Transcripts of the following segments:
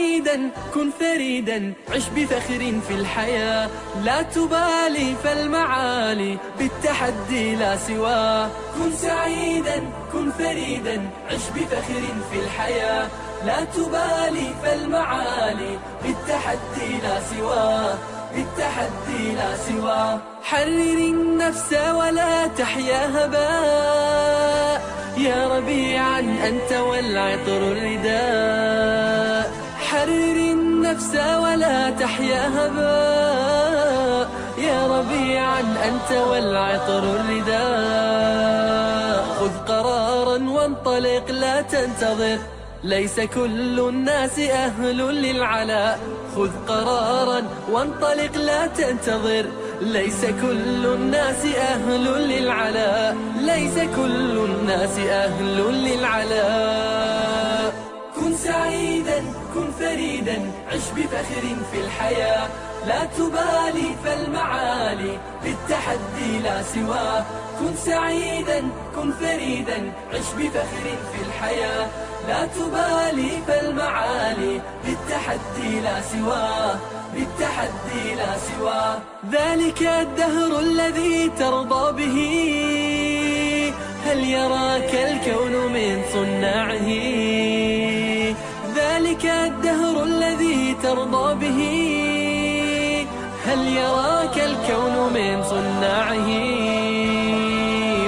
سعيدا كن فريدا عش بفخر في الحياة، لا تبالي فالمعالي بالتحدي لا سواه. كن سعيدا كن فريدا عش بفخر في الحياة، لا تبالي فالمعالي بالتحدي لا سواه، بالتحدي لا سواه. حرر النفس ولا تحيا هباء، يا ربيعا أنت والعطر الرداء. حرر النفس ولا تحيا هباء، يا ربيعا أنت والعطر الرداء. خذ قرارا وانطلق لا تنتظر، ليس كل الناس أهل للعلاء. خذ قرارا وانطلق لا تنتظر، ليس كل الناس أهل للعلاء، ليس كل الناس أهل للعلاء. كن سعيدا كن فريدا عش بفخر في الحياة، لا تبالي فالمعالي بالتحدي لا سواه. كن سعيدا كن فريدا عش بفخر في الحياة، لا تبالي فالمعالي بالتحدي لا سواه، بالتحدي لا سواه. ذلك الدهر الذي ترضى به، هل يراك الكون من صناعه؟ ذلك الدهر الذي ترضى به، هل يراك الكون من صناعه؟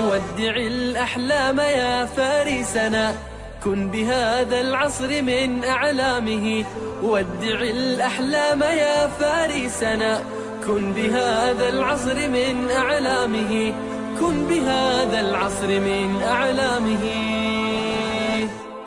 ودع الأحلام يا فارسنا، كن بهذا العصر من أعلامه. ودع الأحلام يا فارسنا، كن بهذا العصر من أعلامه، كن بهذا العصر من أعلامه.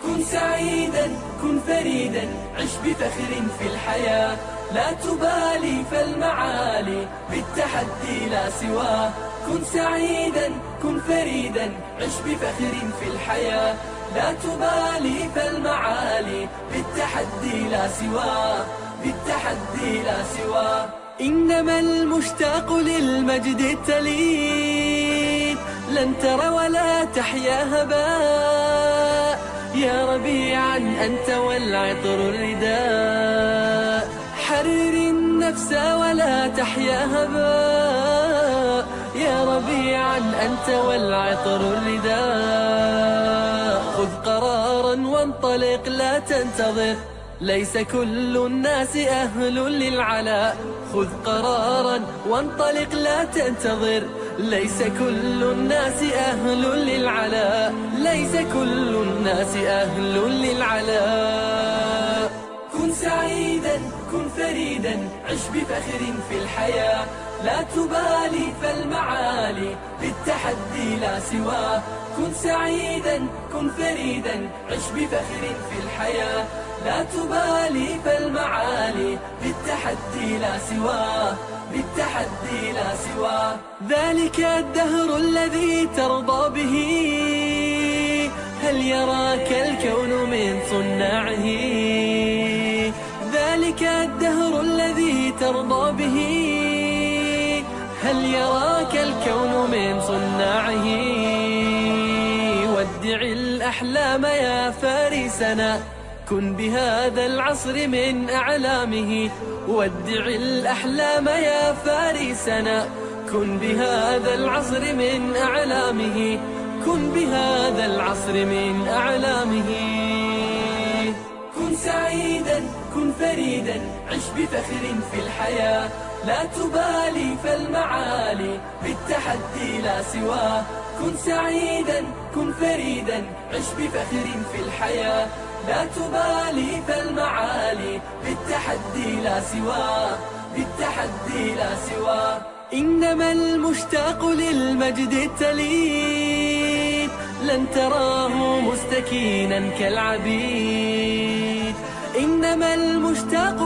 كن سعيدا كن فريدا عش بفخر في الحياة، لا تبالي فالمعالي بالتحدي لا سواه. كن سعيدا كن فريدا عش بفخر في الحياة، لا تبالي فالمعالي بالتحدي لا سواه، بالتحدي لا سواه. إنما المشتاق للمجد التليد لن ترى ولا تحيا هباء، يا ربيعا أنت والعطر الرداء. حرر النفس ولا تحيا هباء، يا ربيعا أنت والعطر الرداء. خذ قرارا وانطلق لا تنتظر، ليس كل الناس أهل للعلاء. خذ قرارا وانطلق لا تنتظر، ليس كل الناس أهل للعلاء، ليس كل الناس أهل للعلاء. كن سعيدا كن فريدا عش بفخر في الحياة، لا تبالي فالمعالي بالتحدي لا سواه. كن سعيدا كن فريدا عش بفخر في الحياة، لا تبالي فالمعالي بالتحدي لا سواه، بالتحدي لا سواه. ذلك الدهر الذي ترضى به، هل يراك الكون من صناعه؟ ذلك الدهر الذي ترضى به، هل يراك الكون من صناعه؟ ودع الأحلام يا فارسنا، كن بهذا العصر من أعلامه. ودع الأحلام يا فارسنا، كن بهذا العصر من أعلامه، كن بهذا العصر من أعلامه. كن سعيدا كن فريدا عش بفخر في الحياة، لا تبالي فالمعالي بالتحدي لا سواه. كن سعيدا كن فريدا عش بفخر في الحياة، لا تبالي فالمعالي بالتحدي لا سواه، بالتحدي لا سواه. إنما المشتاق للمجد التليد لن تراه مستكينا كالعبيد. إنما المشتاق